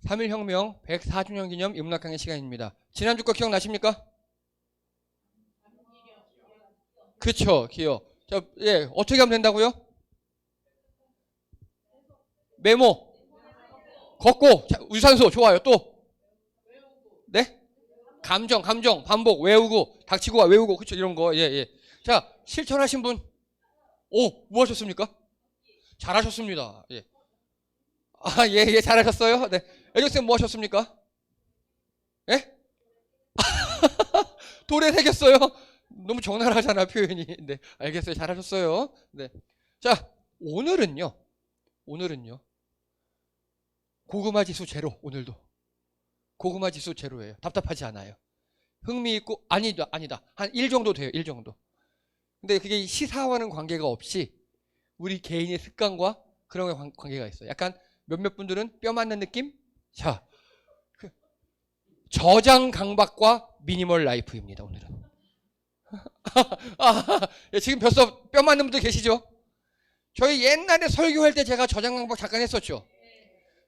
3.1혁명 104주년 기념 인문학 강의 시간입니다. 지난주 거 기억나십니까? 그쵸, 기억. 자, 예, 어떻게 하면 된다고요? 메모, 걷고, 자, 유산소, 좋아요. 또? 네? 감정, 반복, 외우고, 닥치고 와, 외우고, 그쵸, 이런 거, 예, 예. 자, 실천하신 분? 오, 뭐 하셨습니까? 잘하셨습니다. 예. 아, 예, 예, 잘하셨어요? 네. 애정쌤 뭐 하셨습니까? 예? 돌에 새겼어요? 너무 적나라하잖아, 표현이. 네, 알겠어요. 잘하셨어요. 네. 자, 오늘은요. 고구마 지수 제로, 오늘도. 고구마 지수 제로예요. 답답하지 않아요. 흥미있고, 아니다. 한 1 정도 돼요, 1 정도. 근데 그게 시사와는 관계가 없이 우리 개인의 습관과 그런 관계가 있어요. 약간 몇몇 분들은 뼈 맞는 느낌? 자, 저장 강박과 미니멀 라이프입니다, 오늘은. 지금 벌써 뼈 맞는 분들 계시죠? 저희 옛날에 설교할 때 제가 저장 강박 잠깐 했었죠.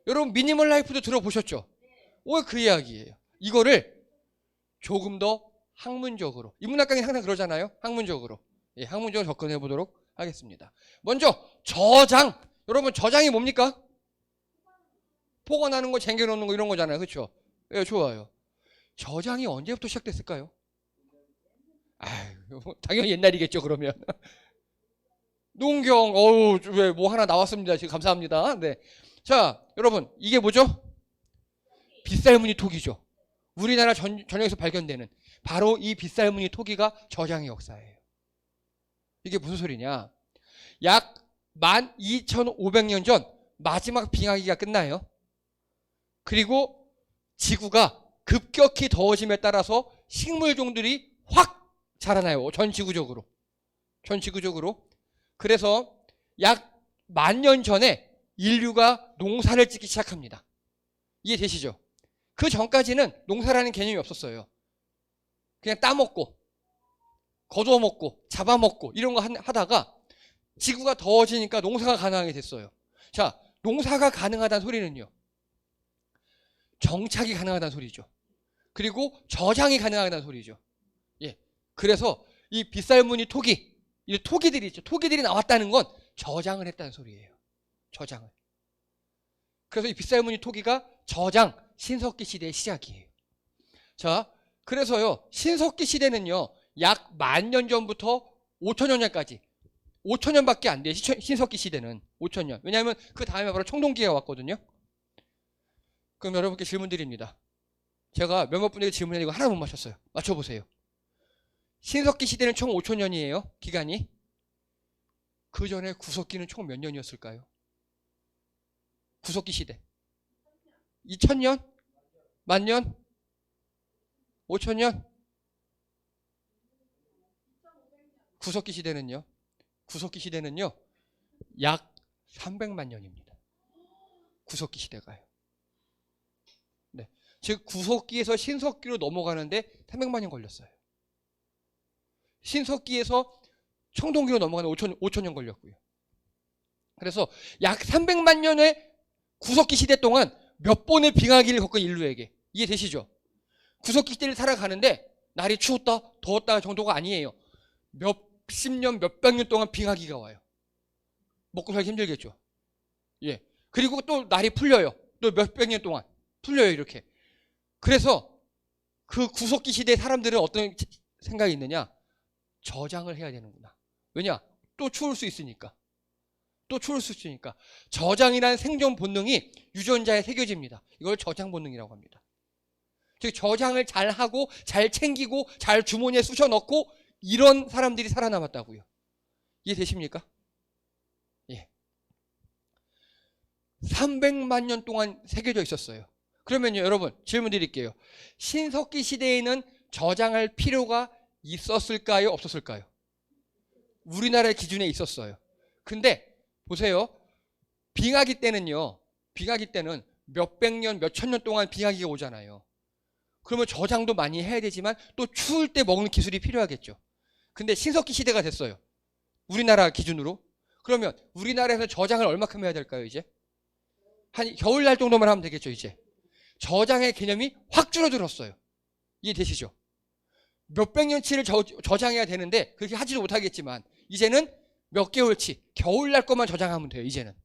여러분 미니멀 라이프도 들어보셨죠? 오늘 그 이야기예요. 이거를 조금 더 학문적으로, 인문학 강의 항상 그러잖아요. 학문적으로. 예, 학문적으로 접근해 보도록 하겠습니다. 먼저 저장. 여러분 저장이 뭡니까? 보관하는 거, 쟁여놓는 거 이런 거잖아요. 그렇죠? 예, 좋아요. 저장이 언제부터 시작됐을까요? 아유, 당연히 옛날이겠죠, 그러면. 농경, 왜, 뭐 하나 나왔습니다. 지금 감사합니다. 네. 자, 여러분, 이게 뭐죠? 빗살무늬 토기죠. 우리나라 전역에서 발견되는 바로 이 빗살무늬 토기가 저장의 역사예요. 이게 무슨 소리냐? 약 12,500년 전 마지막 빙하기가 끝나요. 그리고 지구가 급격히 더워짐에 따라서 식물종들이 확 자라나요. 전 지구적으로. 그래서 약 10,000년 전에 인류가 농사를 짓기 시작합니다. 이해되시죠? 그 전까지는 농사라는 개념이 없었어요. 그냥 따먹고, 거두어먹고, 잡아먹고 이런 거 하다가 지구가 더워지니까 농사가 가능하게 됐어요. 자, 농사가 가능하다는 소리는요. 정착이 가능하다는 소리죠. 그리고 저장이 가능하다는 소리죠. 예. 그래서 이 빗살무늬 토기, 이 토기들이 있죠. 토기들이 나왔다는 건 저장을 했다는 소리예요. 저장을. 그래서 이 빗살무늬 토기가 저장, 신석기 시대의 시작이에요. 자, 그래서요, 신석기 시대는요, 약 10,000년 전부터 5,000년 전까지, 5,000년밖에 안 돼요. 신석기 시대는 5,000년. 왜냐하면 그 다음에 바로 청동기가 왔거든요. 그럼 여러분께 질문 드립니다. 제가 몇몇 분에게 질문해드리고 하나 못 맞췄어요. 맞춰보세요. 신석기 시대는 총 5,000년이에요. 기간이. 그 전에 구석기는 총 몇 년이었을까요? 구석기 시대. 2,000년? 10,000년? 5,000년? 구석기 시대는요? 약 300만 년입니다. 구석기 시대가요. 네. 즉 구석기에서 신석기로 넘어가는데 300만 년 걸렸어요. 신석기에서 청동기로 넘어가는 5,000년 걸렸고요. 그래서 약 300만 년의 구석기 시대 동안 몇 번의 빙하기를 겪은 인류에게. 이해되시죠? 구석기 시대를 살아가는데 날이 추웠다 더웠다 정도가 아니에요. 몇십 년 몇백 년 동안 빙하기가 와요. 먹고 살기 힘들겠죠. 예. 그리고 또 날이 풀려요. 또 몇백 년 동안 풀려요, 이렇게. 그래서 그 구석기 시대 사람들은 어떤 생각이 있느냐? 저장을 해야 되는구나. 왜냐? 또 추울 수 있으니까. 저장이라는 생존 본능이 유전자에 새겨집니다. 이걸 저장 본능이라고 합니다. 즉 저장을 잘 하고 잘 챙기고 잘 주머니에 쑤셔 넣고 이런 사람들이 살아남았다고요. 이해되십니까? 예. 300만 년 동안 새겨져 있었어요. 그러면요, 여러분 질문 드릴게요. 신석기 시대에는 저장할 필요가 있었을까요? 없었을까요? 우리나라의 기준에 있었어요. 근데 보세요. 빙하기 때는 몇백 년, 몇천 년 동안 빙하기가 오잖아요. 그러면 저장도 많이 해야 되지만 또 추울 때 먹는 기술이 필요하겠죠. 근데 신석기 시대가 됐어요. 우리나라 기준으로. 그러면 우리나라에서 저장을 얼마큼 해야 될까요, 이제? 한 겨울날 정도만 하면 되겠죠, 이제. 저장의 개념이 확 줄어들었어요. 이해되시죠? 몇백 년치를 저장해야 되는데 그렇게 하지도 못하겠지만 이제는 몇 개월치, 겨울날 것만 저장하면 돼요. 이제는.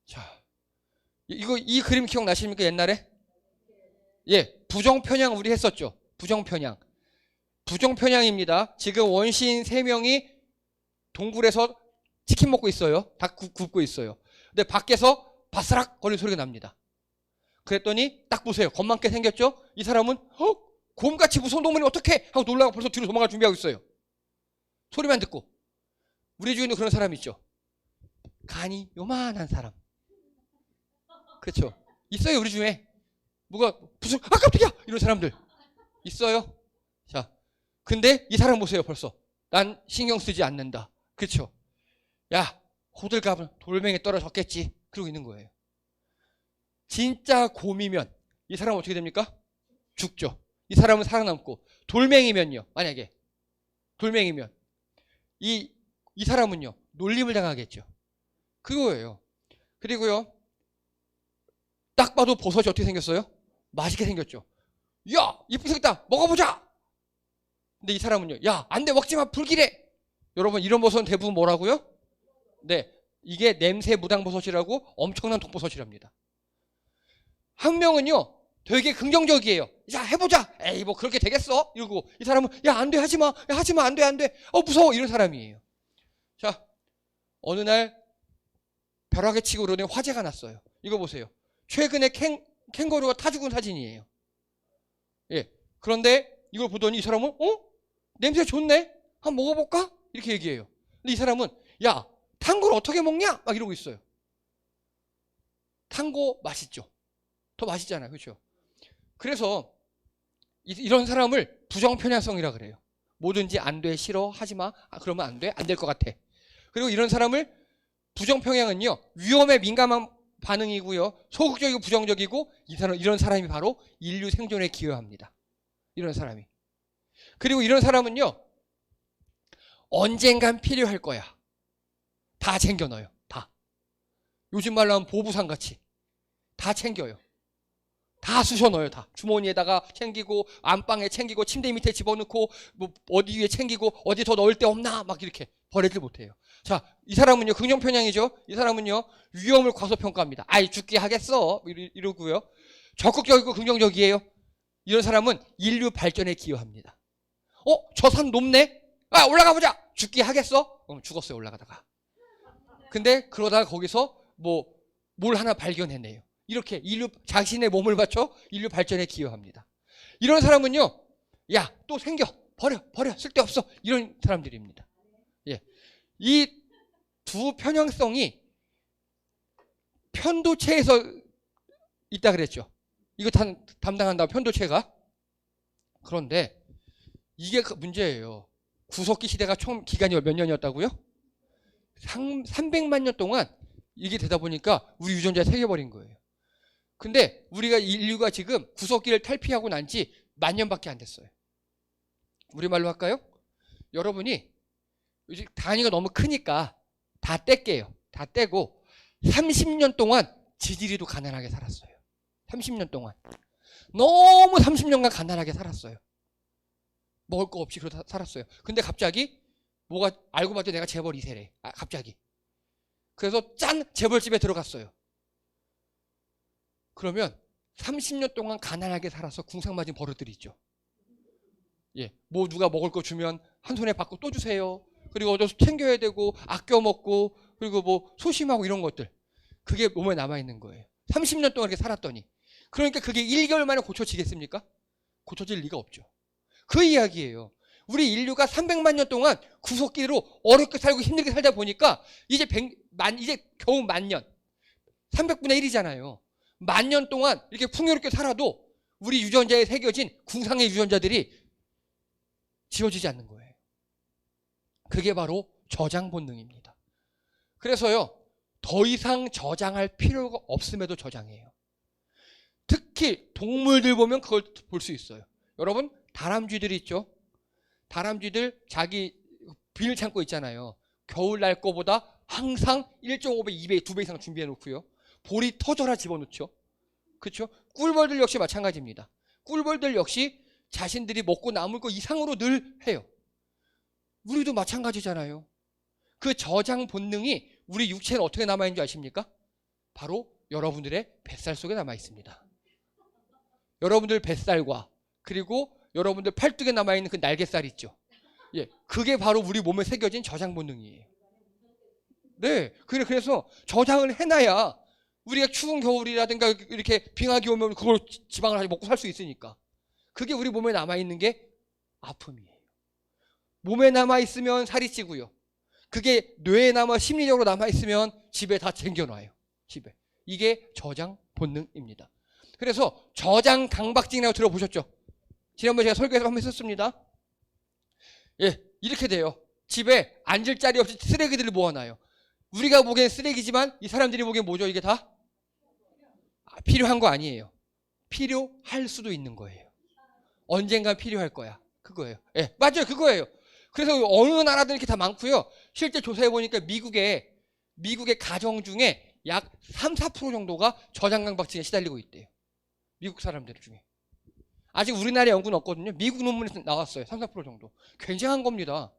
자, 이 그림 기억나십니까? 옛날에? 예, 부정편향 우리 했었죠. 부정편향. 부정편향입니다. 지금 원시인 3명이 동굴에서 치킨 먹고 있어요. 닭 굽고 있어요. 근데 밖에서 바스락 거리는 소리가 납니다. 그랬더니 딱 보세요. 겁많게 생겼죠? 이 사람은 곰같이 무서운 동물이 어떡해? 하고 놀라고 벌써 뒤로 도망갈 준비하고 있어요. 소리만 듣고. 우리 주위에는 그런 사람 있죠. 간이 요만한 사람. 그렇죠? 있어요. 우리 중에. 뭐가 무슨 깜짝이야! 이런 사람들 있어요. 자, 근데 이 사람 보세요. 벌써 난 신경 쓰지 않는다. 그렇죠? 야, 호들갑은 돌멩이 떨어졌겠지. 그러고 있는 거예요. 진짜 곰이면 이 사람은 어떻게 됩니까? 죽죠. 이 사람은 살아남고. 돌멩이면요. 만약에 돌멩이면 이 사람은요. 놀림을 당하겠죠. 그거예요. 그리고요. 딱 봐도 버섯이 어떻게 생겼어요? 맛있게 생겼죠. 야, 이쁘게 생겼다. 먹어보자. 근데 이 사람은요. 야, 안 돼. 먹지 마. 불길해. 여러분, 이런 버섯은 대부분 뭐라고요? 네, 이게 냄새 무당버섯이라고 엄청난 독버섯이랍니다. 한 명은요. 되게 긍정적이에요. 야, 해보자. 에이, 뭐 그렇게 되겠어? 이러고 이 사람은 야, 안 돼. 하지 마. 야, 하지 마. 안 돼. 안 돼. 무서워. 이런 사람이에요. 자, 어느 날 벼락에 치고 그러더니 화재가 났어요. 이거 보세요. 최근에 캥거루가 타 죽은 사진이에요. 예. 그런데 이걸 보더니 이 사람은 냄새 좋네? 한번 먹어볼까? 이렇게 얘기해요. 근데 이 사람은 야, 탄 걸 어떻게 먹냐? 막 이러고 있어요. 탄 거 맛있죠. 더 맛있잖아요. 그렇죠? 그래서 이런 사람을 부정편향성이라 그래요. 뭐든지 안 돼, 싫어, 하지 마. 그러면 안 돼, 안 될 것 같아. 그리고 이런 사람을 부정편향은요. 위험에 민감한 반응이고요. 소극적이고 부정적이고 이런 사람이 바로 인류 생존에 기여합니다. 이런 사람이. 그리고 이런 사람은요. 언젠간 필요할 거야. 다 챙겨 넣어요. 다. 요즘 말로 하면 보부상같이. 다 챙겨요. 다 쑤셔 넣어요. 다. 주머니에다가 챙기고 안방에 챙기고 침대 밑에 집어넣고 뭐 어디 위에 챙기고 어디 더 넣을 데 없나 막 이렇게 버리질 못해요. 자, 이 사람은요. 긍정편향이죠. 이 사람은요. 위험을 과소평가합니다. 아이 죽게 하겠어. 이러고요. 적극적이고 긍정적이에요. 이런 사람은 인류 발전에 기여합니다. 저 산 높네? 올라가 보자. 죽게 하겠어? 그럼 죽었어요. 올라가다가. 근데 그러다가 거기서 뭘 하나 발견해내요. 이렇게 자신의 몸을 바쳐 인류 발전에 기여합니다. 이런 사람은요. 야, 또 생겨. 버려. 쓸데없어. 이런 사람들입니다. 예. 이 두 편향성이 편도체에서 있다 그랬죠. 이거 담당한다 편도체가. 그런데 이게 문제예요. 구석기 시대가 총 기간이 몇 년이었다고요? 300만 년 동안 이게 되다 보니까 우리 유전자에 새겨버린 거예요. 근데 인류가 지금 구석기를 탈피하고 난 지 10,000년밖에 안 됐어요. 우리말로 할까요? 여러분이 요즘 단위가 너무 크니까 다 뗄게요. 다 떼고 30년 동안 지지리도 가난하게 살았어요. 30년 동안. 너무 30년간 가난하게 살았어요. 먹을 거 없이 그러다 살았어요. 근데 갑자기 알고 봤더니 내가 재벌 2세래. 갑자기. 그래서 재벌집에 들어갔어요. 그러면 30년 동안 가난하게 살아서 궁상맞은 버릇들이 있죠. 예, 누가 먹을 거 주면 한 손에 받고 또 주세요. 그리고 어디서 챙겨야 되고 아껴 먹고 그리고 소심하고 이런 것들. 그게 몸에 남아있는 거예요. 30년 동안 이렇게 살았더니. 그러니까 그게 1개월 만에 고쳐지겠습니까? 고쳐질 리가 없죠. 그 이야기예요. 우리 인류가 300만 년 동안 구석기로 어렵게 살고 힘들게 살다 보니까 이제 겨우 10,000년. 300분의 1이잖아요. 10,000년 동안 이렇게 풍요롭게 살아도 우리 유전자에 새겨진 궁상의 유전자들이 지워지지 않는 거예요. 그게 바로 저장 본능입니다. 그래서요. 더 이상 저장할 필요가 없음에도 저장해요. 특히 동물들 보면 그걸 볼 수 있어요. 여러분 다람쥐들이 있죠. 다람쥐들 자기 비닐 창고 있잖아요. 겨울날 거보다 항상 1.5배, 2배, 2배 이상 준비해 놓고요. 볼이 터져라 집어넣죠. 그렇죠? 꿀벌들 역시 마찬가지입니다. 꿀벌들 역시 자신들이 먹고 남을 거 이상으로 늘 해요. 우리도 마찬가지잖아요. 그 저장 본능이 우리 육체는 어떻게 남아있는 줄 아십니까? 바로 여러분들의 뱃살 속에 남아있습니다. 여러분들 뱃살과 그리고 여러분들 팔뚝에 남아있는 그 날개살 있죠. 예, 그게 바로 우리 몸에 새겨진 저장 본능이에요. 네, 그래서 저장을 해놔야 우리가 추운 겨울이라든가 이렇게 빙하기 오면 그걸 지방을 먹고 살 수 있으니까. 그게 우리 몸에 남아있는 게 아픔이에요. 몸에 남아있으면 살이 찌고요. 그게 뇌에 남아 심리적으로 남아있으면 집에 다 챙겨놔요. 집에. 이게 저장 본능입니다. 그래서 저장 강박증이라고 들어보셨죠? 지난번에 제가 설교에서 한번 했었습니다. 예, 이렇게 돼요. 집에 앉을 자리 없이 쓰레기들을 모아놔요. 우리가 보기엔 쓰레기지만 이 사람들이 보기엔 뭐죠? 이게 다 필요한 거 아니에요. 필요할 수도 있는 거예요. 언젠간 필요할 거야. 그거예요. 예, 맞아요. 그거예요. 그래서 어느 나라든 이렇게 다 많고요. 실제 조사해 보니까 미국의 가정 중에 약 3, 4% 정도가 저장 강박증에 시달리고 있대요. 미국 사람들 중에. 아직 우리나라에 연구는 없거든요. 미국 논문에서 나왔어요. 3, 4% 정도. 굉장한 겁니다.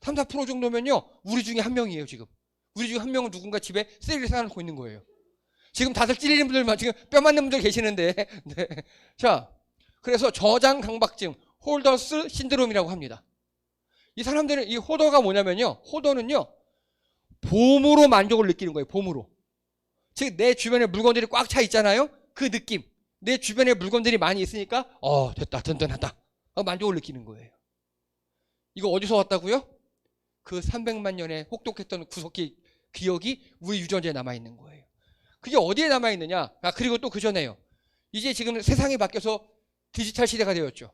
3, 4% 정도면요. 우리 중에 한 명이에요, 지금. 우리 중에 한 명은 누군가 집에 쓰레기를 쌓아놓고 있는 거예요. 지금 다들 찔리는 분들만, 지금 뼈 맞는 분들 계시는데. 네. 자, 그래서 저장 강박증, 홀더스 신드롬이라고 합니다. 이 사람들은, 이 호더가 뭐냐면요. 호더는요. 봄으로 만족을 느끼는 거예요. 봄으로. 즉, 내 주변에 물건들이 꽉 차 있잖아요. 그 느낌. 내 주변에 물건들이 많이 있으니까 됐다, 든든하다. 만족을 느끼는 거예요. 이거 어디서 왔다고요? 그 300만 년에 혹독했던 구석기 기억이 우리 유전자에 남아있는 거예요. 그게 어디에 남아있느냐? 그리고 또 그 전에요. 이제 지금 세상이 바뀌어서 디지털 시대가 되었죠.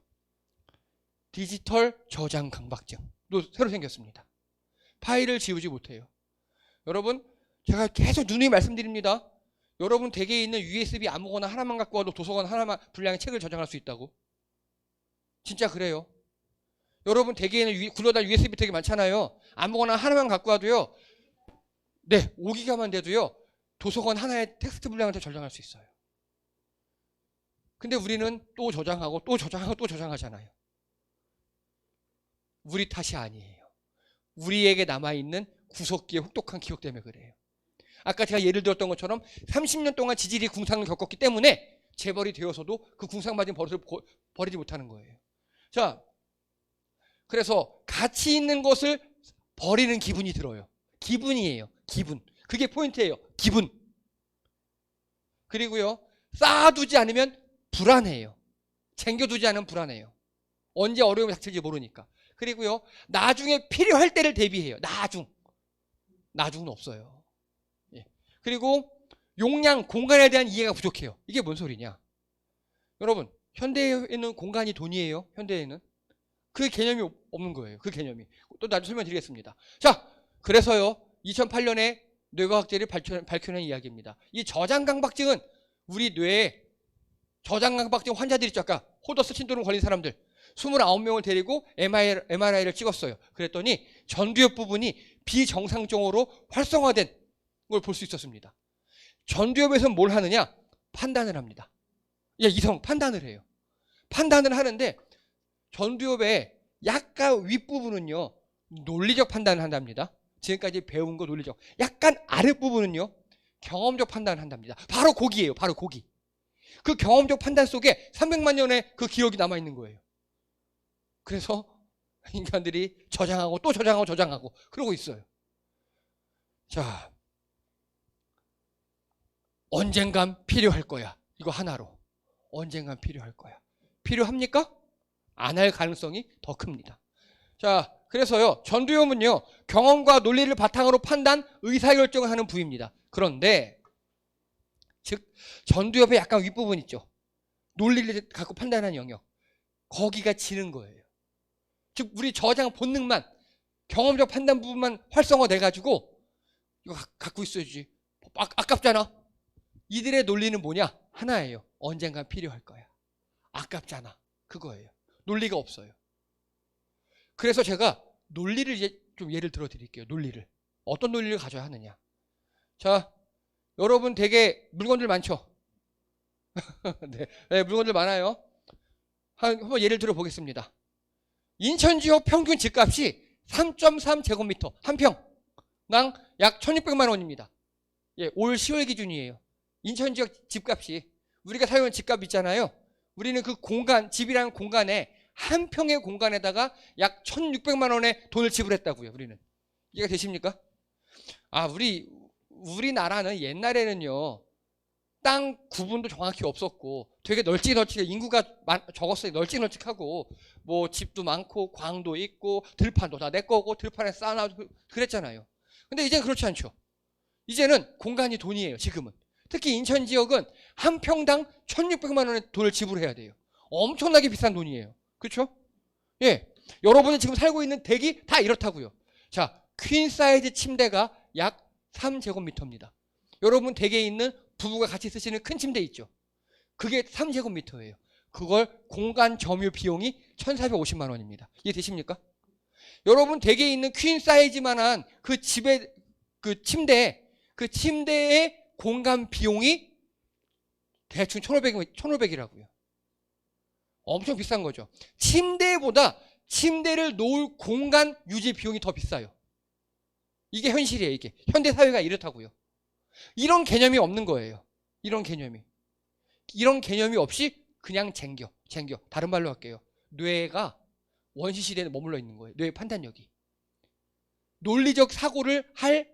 디지털 저장 강박증도 새로 생겼습니다. 파일을 지우지 못해요. 여러분, 제가 계속 누누이 말씀드립니다. 여러분 댁에 있는 USB 아무거나 하나만 갖고 와도 도서관 하나만 분량의 책을 저장할 수 있다고. 진짜 그래요. 여러분 댁에 있는 굴러다니는 USB 되게 많잖아요. 아무거나 하나만 갖고 와도요. 네, 5기가만 돼도요. 도서관 하나의 텍스트 분량을 다 저장할 수 있어요. 근데 우리는 또 저장하고 또 저장하고 또 저장하잖아요. 우리 탓이 아니에요. 우리에게 남아있는 구석기의 혹독한 기억 때문에 그래요. 아까 제가 예를 들었던 것처럼 30년 동안 지질이 궁상을 겪었기 때문에 재벌이 되어서도 그 궁상맞은 버릇을 버리지 못하는 거예요. 자, 그래서 가치 있는 것을 버리는 기분이 들어요. 기분이에요. 기분. 그게 포인트예요. 기분. 그리고요. 쌓아두지 않으면 불안해요. 챙겨두지 않으면 불안해요. 언제 어려움이 닥칠지 모르니까. 그리고요. 나중에 필요할 때를 대비해요. 나중은 없어요. 예. 그리고 용량, 공간에 대한 이해가 부족해요. 이게 뭔 소리냐? 여러분, 현대에는 공간이 돈이에요. 현대에는. 그 개념이 없는 거예요. 그 개념이. 또 나중에 설명드리겠습니다. 자, 그래서요. 2008년에 뇌과학자들이 밝혀낸 이야기입니다. 이 저장 강박증은 우리 뇌에 저장 강박증 환자들 있죠. 아까 호더스 신드롬 걸린 사람들 29명을 데리고 MRI를 찍었어요. 그랬더니 전두엽 부분이 비정상적으로 활성화된 걸 볼 수 있었습니다. 전두엽에서는 뭘 하느냐? 판단을 합니다. 이성 판단을 해요. 판단을 하는데 전두엽의 약간 윗부분은요. 논리적 판단을 한답니다. 지금까지 배운 거 논리적. 약간 아랫부분은요. 경험적 판단을 한답니다. 바로 거기예요. 바로 거기. 그 경험적 판단 속에 300만 년의 그 기억이 남아있는 거예요. 그래서 인간들이 저장하고 또 저장하고 그러고 있어요. 자, 언젠간 필요할 거야. 이거 하나로. 언젠간 필요할 거야. 필요합니까? 안 할 가능성이 더 큽니다. 자, 그래서요. 전두엽은요. 경험과 논리를 바탕으로 판단, 의사결정을 하는 부위입니다. 그런데 즉 전두엽의 약간 윗부분 있죠. 논리를 갖고 판단하는 영역. 거기가 지는 거예요. 즉 우리 저장 본능만 경험적 판단 부분만 활성화돼 가지고 이거 갖고 있어야지. 아깝잖아. 이들의 논리는 뭐냐? 하나예요. 언젠간 필요할 거야. 아깝잖아. 그거예요. 논리가 없어요. 그래서 제가 논리를 이제 좀 예를 들어 드릴게요. 논리를. 어떤 논리를 가져야 하느냐. 자, 여러분 댁에 물건들 많죠? 네, 네, 물건들 많아요. 한번 예를 들어 보겠습니다. 인천 지역 평균 집값이 3.3제곱미터 한 평당 약 1,600만 원입니다. 예, 올 10월 기준이에요. 인천 지역 집값이 우리가 사용하는 집값 있잖아요. 우리는 그 공간, 집이라는 공간에 한 평의 공간에다가 약 1,600만 원의 돈을 지불했다고요. 우리는. 이해가 되십니까? 아, 우리나라는 옛날에는요. 땅 구분도 정확히 없었고 되게 널찍널찍해 인구가 적었어요. 널찍널찍하고 뭐 집도 많고 광도 있고 들판도 다 내 거고 들판에 쌓아놔도 그랬잖아요. 근데 이제는 그렇지 않죠. 이제는 공간이 돈이에요. 지금은. 특히 인천 지역은 한 평당 1,600만 원의 돈을 지불해야 돼요. 엄청나게 비싼 돈이에요. 그렇죠? 예. 여러분이 지금 살고 있는 댁이 다 이렇다고요. 자, 퀸 사이즈 침대가 약 3제곱미터입니다. 여러분 댁에 있는 부부가 같이 쓰시는 큰 침대 있죠. 그게 3제곱미터예요. 그걸 공간 점유 비용이 1,450만 원입니다. 이해되십니까? 여러분 댁에 있는 퀸 사이즈만한 그 집에 그 침대의 공간 비용이 대충 1,500이라고요. 엄청 비싼 거죠. 침대보다 침대를 놓을 공간 유지 비용이 더 비싸요. 이게 현실이에요. 이게 현대 사회가 이렇다고요. 이런 개념이 없는 거예요. 이런 개념이 없이 그냥 쟁겨. 다른 말로 할게요. 뇌가 원시시대에 머물러 있는 거예요. 뇌의 판단력이. 논리적 사고를 할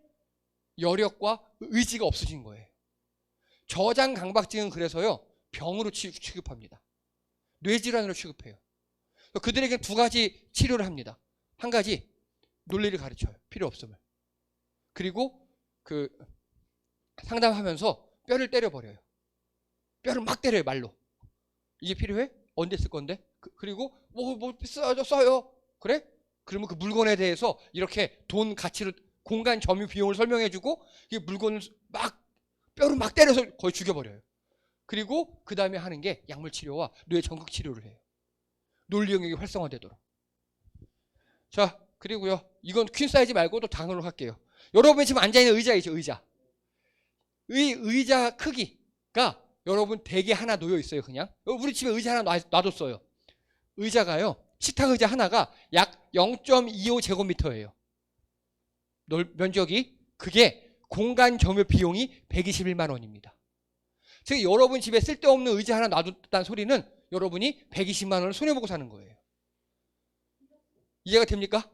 여력과 의지가 없어진 거예요. 저장 강박증은 그래서요. 병으로 취급합니다. 뇌질환으로 취급해요. 그들에게는 두 가지 치료를 합니다. 한 가지 논리를 가르쳐요. 필요 없음을. 그리고 그 상담하면서 뼈를 때려버려요. 뼈를 막 때려요. 말로. 이게 필요해? 언제 쓸 건데? 그리고 뭐 써요. 그래? 그러면 그 물건에 대해서 이렇게 돈 가치를 공간 점유 비용을 설명해주고 이 물건을 막 뼈를 막 때려서 거의 죽여버려요. 그리고 그 다음에 하는 게 약물 치료와 뇌 전극 치료를 해요. 논리 영역이 활성화되도록. 자, 그리고요. 이건 퀸 사이즈 말고도 다른 할게요. 여러분이 지금 앉아있는 의자 있죠. 의자 크기가 여러분 댁에 하나 놓여 있어요. 그냥 우리 집에 의자 하나 놔뒀어요. 의자가요. 식탁 의자 하나가 약 0.25제곱미터예요. 면적이. 그게 공간 점유 비용이 121만 원입니다. 즉 여러분 집에 쓸데없는 의자 하나 놔뒀다는 소리는 여러분이 120만 원을 손해보고 사는 거예요. 이해가 됩니까?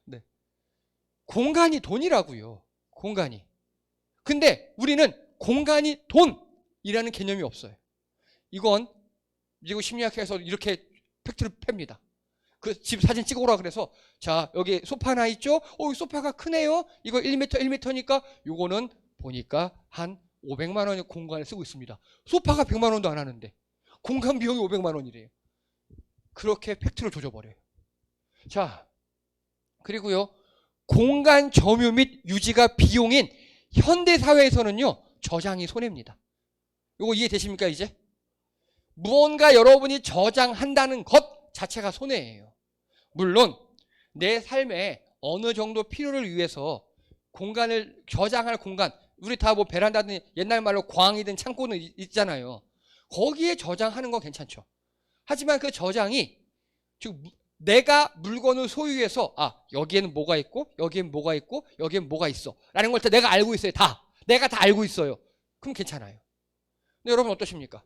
네. 공간이 돈이라고요. 공간이. 근데 우리는 공간이 돈이라는 개념이 없어요. 이건 미국 심리학회에서 이렇게 팩트를 팹니다. 그 집 사진 찍어오라 그래서 자 여기 소파 하나 있죠? 소파가 크네요. 이거 1m니까 요거는 보니까 한 500만 원의 공간을 쓰고 있습니다. 소파가 100만 원도 안 하는데 공간 비용이 500만 원이래요. 그렇게 팩트를 조져버려요. 자, 그리고요. 공간 점유 및 유지가 비용인 현대사회에서는요. 저장이 손해입니다. 이거 이해되십니까 이제? 무언가 여러분이 저장한다는 것 자체가 손해예요. 물론 내 삶에 어느 정도 필요를 위해서 공간을 저장할 공간, 우리 다 뭐 베란다든 옛날 말로 광이든 창고는 있잖아요. 거기에 저장하는 건 괜찮죠. 하지만 그 저장이 즉 내가 물건을 소유해서 여기에는 뭐가 있고 여기엔 뭐가 있고 여기엔 뭐가 있어 라는 걸 다 내가 알고 있어요. 내가 다 알고 있어요. 그럼 괜찮아요. 근데 여러분 어떠십니까?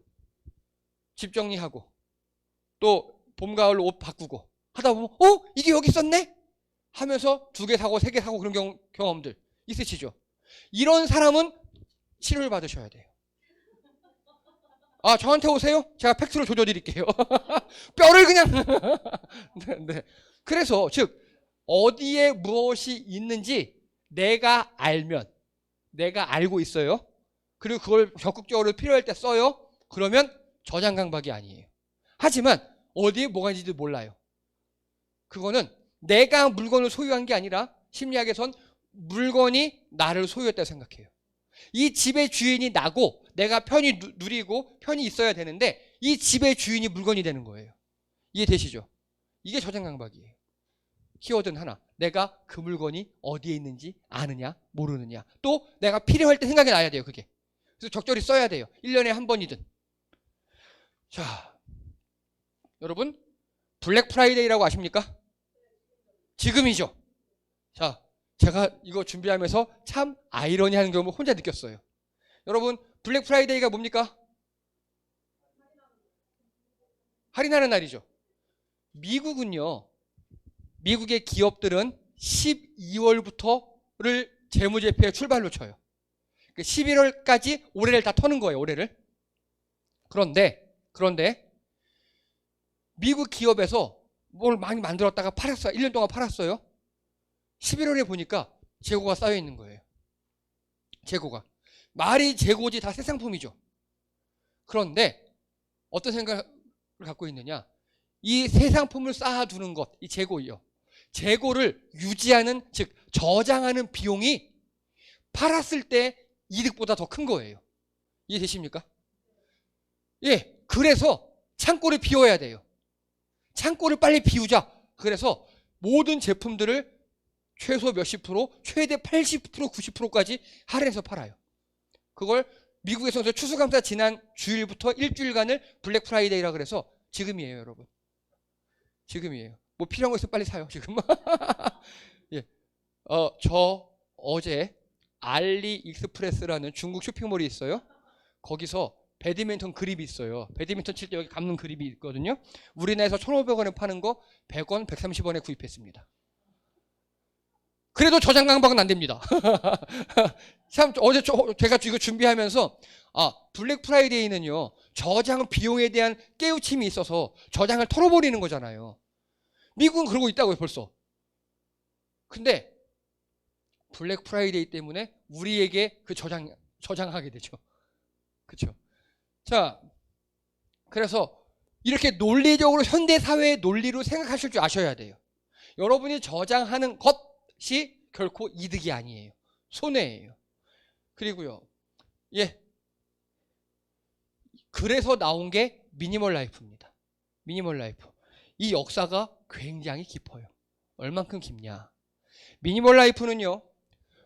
집 정리하고 또 봄, 가을 옷 바꾸고 하다 보면 이게 여기 있었네? 하면서 2개 사고 3개 사고 그런 경험들 있으시죠? 이런 사람은 치료를 받으셔야 돼요. 저한테 오세요. 제가 팩트를 조져드릴게요. 뼈를 그냥 네. 그래서 즉 어디에 무엇이 있는지 내가 알면 내가 알고 있어요. 그리고 그걸 적극적으로 필요할 때 써요. 그러면 저장 강박이 아니에요. 하지만 어디에 뭐가 있는지도 몰라요. 그거는 내가 물건을 소유한 게 아니라 심리학에선 물건이 나를 소유했다고 생각해요. 이 집의 주인이 나고 내가 편히 누리고 편히 있어야 되는데 이 집의 주인이 물건이 되는 거예요. 이해되시죠? 이게 저장 강박이에요. 키워드는 하나. 내가 그 물건이 어디에 있는지 아느냐 모르느냐. 또 내가 필요할 때 생각이 나야 돼요. 그게. 그래서 적절히 써야 돼요. 1년에 한 번이든 자, 여러분 블랙 프라이데이라고 아십니까? 지금이죠. 자, 제가 이거 준비하면서 참 아이러니한 경험을 혼자 느꼈어요. 여러분 블랙 프라이데이가 뭡니까? 할인하는 날이죠. 미국은요, 미국의 기업들은 12월부터를 재무제표의 출발로 쳐요. 11월까지 올해를 다 터는 거예요, 올해를. 그런데 미국 기업에서 뭘 많이 만들었다가 팔았어요. 1년 동안 팔았어요. 11월에 보니까 재고가 쌓여 있는 거예요. 재고가. 말이 재고지 다 새 상품이죠. 그런데 어떤 생각을 갖고 있느냐? 이 새 상품을 쌓아두는 것, 이 재고요. 재고를 유지하는, 즉 저장하는 비용이 팔았을 때 이득보다 더 큰 거예요. 이해되십니까? 예, 그래서 창고를 비워야 돼요. 창고를 빨리 비우자. 그래서 모든 제품들을 최소 몇십 프로, 최대 80%, 90%까지 할인해서 팔아요. 그걸 미국에서 추수감사 지난 주일부터 일주일간을 블랙 프라이데이라 그래서 지금이에요, 여러분. 지금이에요. 뭐 필요한 거 있으면 빨리 사요, 지금. 예. 저 어제 알리 익스프레스라는 중국 쇼핑몰이 있어요. 거기서 배드민턴 그립이 있어요. 배드민턴 칠 때 여기 감는 그립이 있거든요. 우리나라에서 1,500원에 파는 거 100원, 130원에 구입했습니다. 그래도 저장 강박은 안 됩니다. 참 어제 제가 이거 준비하면서 블랙 프라이데이는요, 저장 비용에 대한 깨우침이 있어서 저장을 털어버리는 거잖아요. 미국은 그러고 있다고요, 벌써. 근데 블랙 프라이데이 때문에 우리에게 그 저장하게 되죠. 그렇죠? 자, 그래서 이렇게 논리적으로 현대 사회의 논리로 생각하실 줄 아셔야 돼요. 여러분이 저장하는 것이 결코 이득이 아니에요. 손해예요. 그리고요, 예, 그래서 나온 게 미니멀 라이프입니다. 미니멀 라이프. 이 역사가 굉장히 깊어요. 얼만큼 깊냐? 미니멀 라이프는요,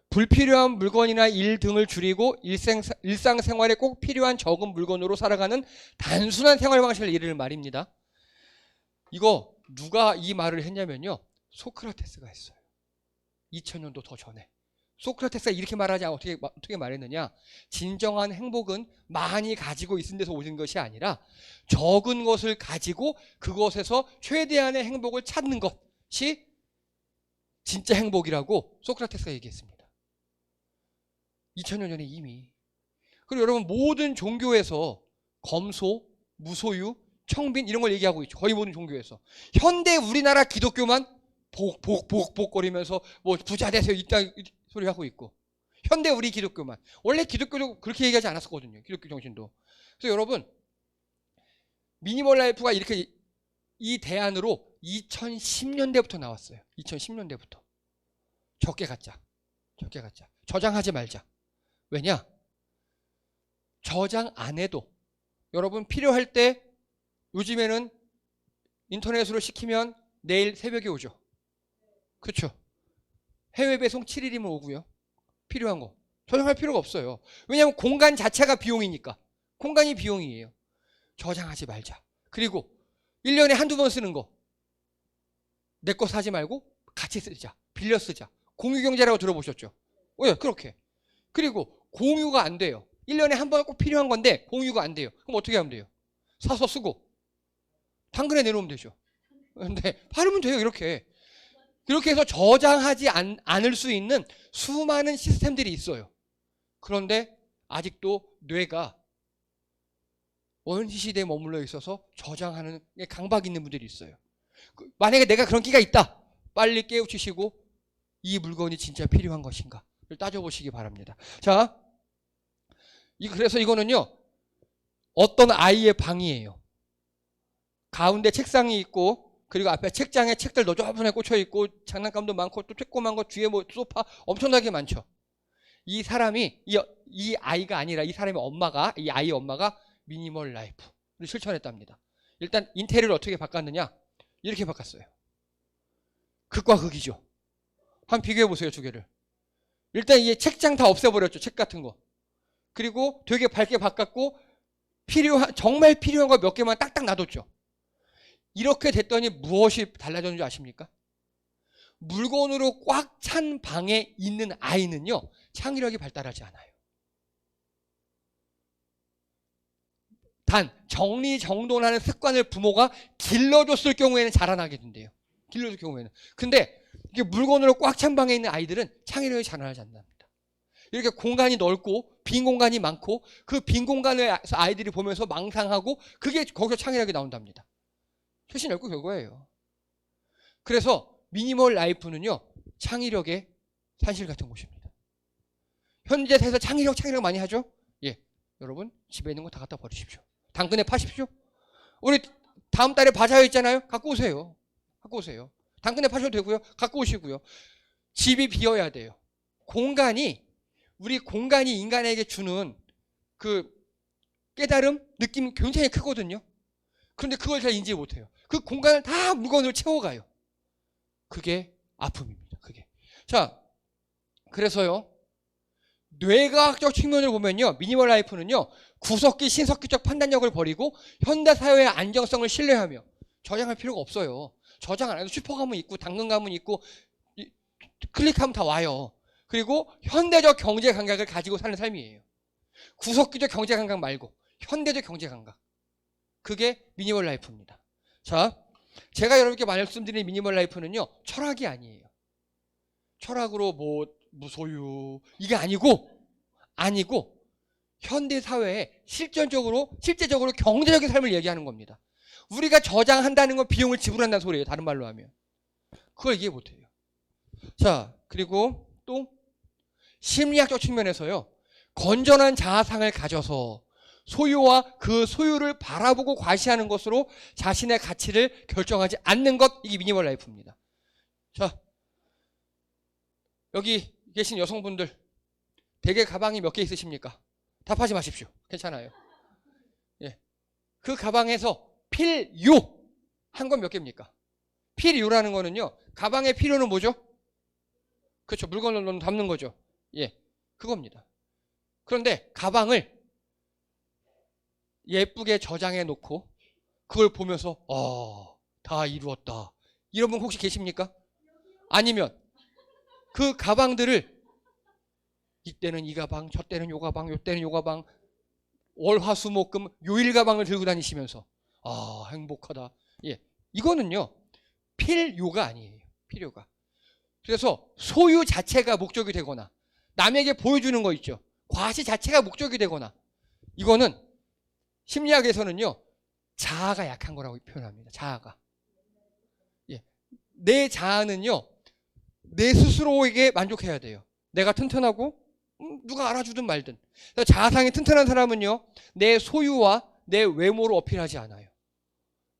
불필요한 물건이나 일 등을 줄이고 일상생활에 꼭 필요한 적은 물건으로 살아가는 단순한 생활 방식을 이르는 말입니다. 이거 누가 이 말을 했냐면요, 소크라테스가 했어요. 2000년도 더 전에. 소크라테스가 이렇게 말하지 어떻게 말했느냐? 진정한 행복은 많이 가지고 있는 데서 오는 것이 아니라 적은 것을 가지고 그것에서 최대한의 행복을 찾는 것이 진짜 행복이라고 소크라테스가 얘기했습니다. 2000년 전에 이미. 그리고 여러분 모든 종교에서 검소, 무소유, 청빈 이런 걸 얘기하고 있죠. 거의 모든 종교에서. 현대 우리나라 기독교만 복거리면서 뭐 부자 되세요 이딴 소리 하고 있고. 현대 우리 기독교만. 원래 기독교도 그렇게 얘기하지 않았었거든요. 기독교 정신도. 그래서 여러분 미니멀 라이프가 이렇게 이 대안으로 2010년대부터 나왔어요. 2010년대부터. 적게 갖자. 저장하지 말자. 왜냐? 저장 안 해도 여러분 필요할 때 요즘에는 인터넷으로 시키면 내일 새벽에 오죠. 그렇죠? 해외 배송 7일이면 오고요. 필요한 거 저장할 필요가 없어요. 왜냐하면 공간 자체가 비용이니까. 공간이 비용이에요. 저장하지 말자. 그리고 1년에 한두 번 쓰는 거 내 거 사지 말고 같이 쓰자. 빌려 쓰자. 공유경제라고 들어보셨죠? 왜? 그렇게. 그리고 공유가 안 돼요. 1년에 한 번 꼭 필요한 건데 공유가 안 돼요. 그럼 어떻게 하면 돼요? 사서 쓰고 당근에 내놓으면 되죠. 근데 팔으면 돼요. 이렇게 해서 저장하지 않을 수 있는 수많은 시스템들이 있어요. 그런데 아직도 뇌가 원시시대에 머물러 있어서 저장하는 게 강박 있는 분들이 있어요. 만약에 내가 그런 끼가 있다. 빨리 깨우치시고 이 물건이 진짜 필요한 것인가를 따져보시기 바랍니다. 자, 그래서 이거는요, 어떤 아이의 방이에요. 가운데 책상이 있고 그리고 앞에 책장에 책들 너저분하게 꽂혀 있고 장난감도 많고 또 조그만 거 뒤에 뭐 소파 엄청나게 많죠. 이 사람이 이 아이가 아니라 이 사람의 엄마가, 이 아이의 엄마가 미니멀 라이프를 실천했답니다. 일단 인테리어를 어떻게 바꿨느냐? 이렇게 바꿨어요. 극과 극이죠. 한번 비교해 보세요, 두 개를. 일단 이 책장 다 없애버렸죠. 책 같은 거. 그리고 되게 밝게 바꿨고 정말 필요한 거 몇 개만 딱딱 놔뒀죠. 이렇게 됐더니 무엇이 달라졌는지 아십니까? 물건으로 꽉 찬 방에 있는 아이는요, 창의력이 발달하지 않아요. 단 정리정돈하는 습관을 부모가 길러줬을 경우에는 자라나게 된대요. 길러줄 경우에는. 근데 이게 물건으로 꽉 찬 방에 있는 아이들은 창의력이 자라나지 않는답니다. 이렇게 공간이 넓고 빈 공간이 많고 그 빈 공간에서 아이들이 보면서 망상하고 그게 거기서 창의력이 나온답니다. 훨씬 넓고 결과예요. 그래서 미니멀 라이프는요, 창의력의 산실 같은 곳입니다. 현재 세상에서 창의력 많이 하죠? 예, 여러분 집에 있는 거 다 갖다 버리십시오. 당근에 파십시오. 우리 다음 달에 바자회 있잖아요. 갖고 오세요. 갖고 오세요. 당근에 파셔도 되고요. 갖고 오시고요. 집이 비어야 돼요. 우리 공간이 인간에게 주는 그 깨달음, 느낌 굉장히 크거든요. 그런데 그걸 잘 인지 못해요. 그 공간을 다 물건으로 채워가요. 그게 아픔입니다. 그게. 자, 그래서요, 뇌과학적 측면을 보면요, 미니멀 라이프는요, 구석기 신석기적 판단력을 버리고 현대 사회의 안정성을 신뢰하며 저장할 필요가 없어요. 저장 안 해도 슈퍼 가면 있고 당근 가면 있고 클릭하면 다 와요. 그리고 현대적 경제 감각을 가지고 사는 삶이에요. 구석기적 경제 감각 말고 현대적 경제 감각. 그게 미니멀 라이프입니다. 자, 제가 여러분께 말씀드린 미니멀 라이프는요, 철학이 아니에요. 철학으로 뭐 무소유 이게 아니고 현대 사회에 실제적으로 경제적인 삶을 얘기하는 겁니다. 우리가 저장한다는 건 비용을 지불한다는 소리예요. 다른 말로 하면. 그걸 이해 못해요. 자, 그리고 또 심리학적 측면에서요, 건전한 자아상을 가져서 소유와 그 소유를 바라보고 과시하는 것으로 자신의 가치를 결정하지 않는 것, 이게 미니멀 라이프입니다. 자, 여기 계신 여성분들 대개 가방이 몇 개 있으십니까? 답하지 마십시오. 괜찮아요. 예, 그 가방에서 필요 한 건 몇 개입니까? 필요라는 거는요, 가방의 필요는 뭐죠? 그렇죠. 물건을 담는 거죠. 예, 그겁니다. 그런데 가방을 예쁘게 저장해 놓고 그걸 보면서 다 이루었다, 이런 분 혹시 계십니까? 아니면 그 가방들을 이때는 이 가방, 저 때는 요 가방, 요 때는 요 가방, 월화수목금 요일 가방을 들고 다니시면서 행복하다. 예, 이거는요, 필요가 아니에요. 필요가. 그래서 소유 자체가 목적이 되거나 남에게 보여주는 거 있죠. 과시 자체가 목적이 되거나, 이거는 심리학에서는요, 자아가 약한 거라고 표현합니다. 자아가. 예, 내 자아는요, 내 스스로에게 만족해야 돼요. 내가 튼튼하고 누가 알아주든 말든. 자아상이 튼튼한 사람은요, 내 소유와 내 외모로 어필하지 않아요.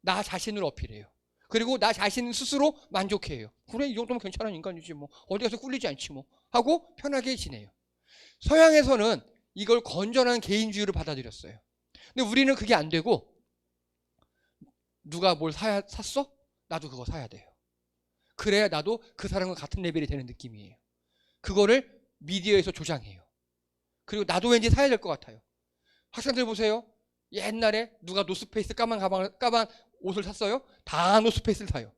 나 자신을 어필해요. 그리고 나 자신 스스로 만족해요. 그래, 이 정도면 괜찮은 인간이지 뭐, 어디 가서 꿀리지 않지 뭐 하고 편하게 지내요. 서양에서는 이걸 건전한 개인주의를 받아들였어요. 근데 우리는 그게 안 되고, 누가 뭘 샀어? 나도 그거 사야 돼요. 그래야 나도 그 사람과 같은 레벨이 되는 느낌이에요. 그거를 미디어에서 조장해요. 그리고 나도 왠지 사야 될 것 같아요. 학생들 보세요. 옛날에 누가 노스페이스 까만 옷을 샀어요? 다 노스페이스를 사요.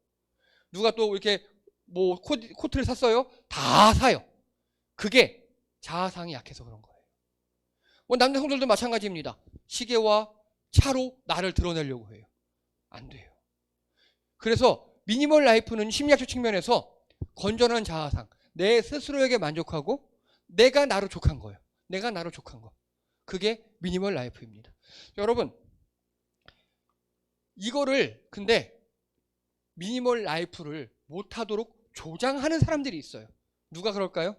누가 또 이렇게 뭐 코트를 샀어요? 다 사요. 그게 자아상이 약해서 그런 거예요. 뭐 남자성들도 마찬가지입니다. 시계와 차로 나를 드러내려고 해요. 안 돼요. 그래서 미니멀 라이프는 심리학적 측면에서 건전한 자아상, 내 스스로에게 만족하고 내가 나로 족한 거예요. 내가 나로 족한 거. 그게 미니멀 라이프입니다. 여러분, 이거를 근데 미니멀 라이프를 못하도록 조장하는 사람들이 있어요. 누가 그럴까요?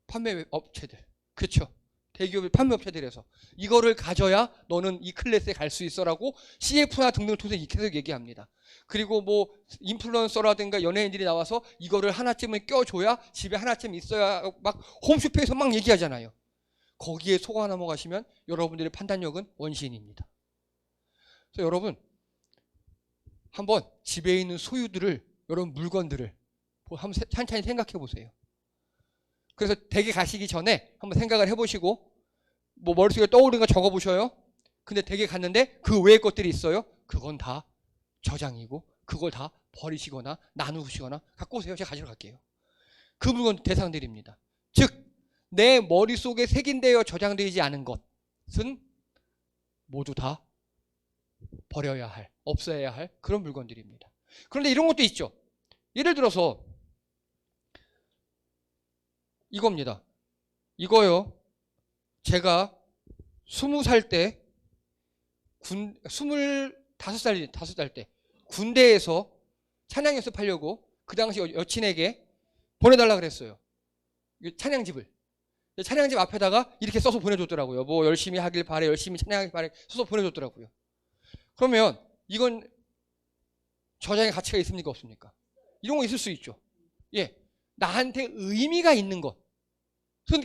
판매 업체들. 그렇죠. 대기업의 판매 업체들에서 이거를 가져야 너는 이 클래스에 갈 수 있어라고 CF나 등등을 통해서 계속 얘기합니다. 그리고 뭐 인플루언서라든가 연예인들이 나와서 이거를 하나쯤은 껴줘야 집에 하나쯤 있어야 막 홈쇼핑에서 막 얘기하잖아요. 거기에 속아 넘어가시면 여러분들의 판단력은 원시인입니다. 그래서 여러분, 한번 집에 있는 소유들을, 여러분 물건들을 한번 찬찬히 생각해 보세요. 그래서 댁에 가시기 전에 한번 생각을 해보시고, 뭐 머릿속에 떠오르는 거 적어보셔요. 근데 댁에 갔는데 그 외의 것들이 있어요. 그건 다 저장이고 그걸 다 버리시거나 나누시거나 갖고 오세요. 제가 가지러 갈게요. 그 물건 대상들입니다. 즉 내 머릿속에 색인되어 저장되지 않은 것은 모두 다 버려야 할, 없어야 할 그런 물건들입니다. 그런데 이런 것도 있죠. 예를 들어서 이겁니다. 이거요. 제가 20살 때 25살 때 군대에서 찬양 연습하려고 그 당시 여친에게 보내달라 그랬어요. 찬양집을. 찬양집 앞에다가 이렇게 써서 보내줬더라고요. 뭐 열심히 하길 바래, 열심히 찬양하길 바래 써서 보내줬더라고요. 그러면 이건 저장의 가치가 있습니까, 없습니까? 이런 거 있을 수 있죠. 예, 나한테 의미가 있는 것은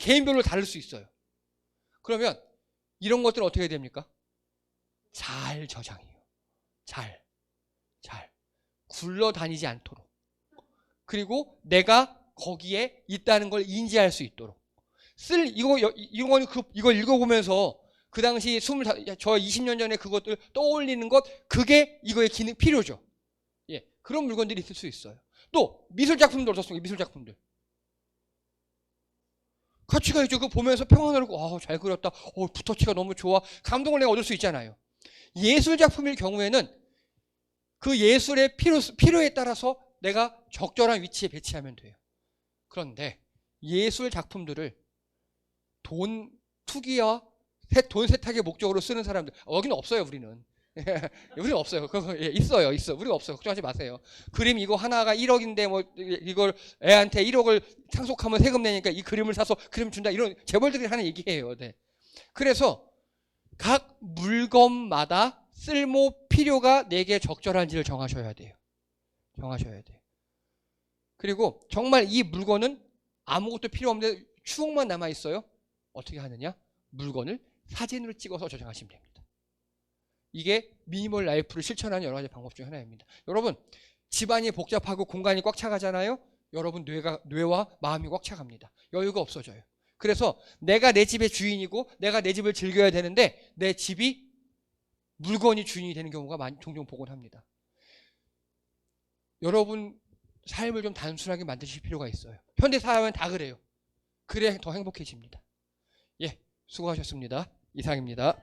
개인별로 다를 수 있어요. 그러면 이런 것들은 어떻게 해야 됩니까? 잘 저장해요. 잘 굴러다니지 않도록. 그리고 내가 거기에 있다는 걸 인지할 수 있도록. 이걸 읽어보면서 그 당시 저 20년 전에 그것들 떠올리는 것, 그게 이거의 기능 필요죠. 예, 그런 물건들이 있을 수 있어요. 또 미술작품들 어떻습니까? 미술작품들 가치가 있죠. 그거 보면서 평안하고 잘 그렸다. 붓터치가 너무 좋아. 감동을 내가 얻을 수 있잖아요. 예술작품일 경우에는 그 예술의 필요에 따라서 내가 적절한 위치에 배치하면 돼요. 그런데 예술 작품들을 돈 투기와 돈 세탁의 목적으로 쓰는 사람들 여기는 없어요. 우리는 우리는 없어요. 있어요. 우리가 없어요. 걱정하지 마세요. 그림 이거 하나가 1억인데 뭐 이걸 애한테 1억을 상속하면 세금 내니까 이 그림을 사서 그림 준다, 이런 재벌들이 하는 얘기예요. 네. 그래서 각 물건마다 쓸모 필요가 내게 적절한지를 정하셔야 돼요. 그리고 정말 이 물건은 아무것도 필요 없는데 추억만 남아 있어요. 어떻게 하느냐? 물건을 사진으로 찍어서 저장하시면 됩니다. 이게 미니멀 라이프를 실천하는 여러 가지 방법 중 하나입니다. 여러분, 집안이 복잡하고 공간이 꽉 차가잖아요. 여러분 뇌와 마음이 꽉 차갑니다. 여유가 없어져요. 그래서 내가 내 집의 주인이고 내가 내 집을 즐겨야 되는데 내 집이 물건이 주인이 되는 경우가 종종 보곤 합니다. 여러분 삶을 좀 단순하게 만드실 필요가 있어요. 현대사회는 다 그래요. 그래야 더 행복해집니다. 예, 수고하셨습니다. 이상입니다.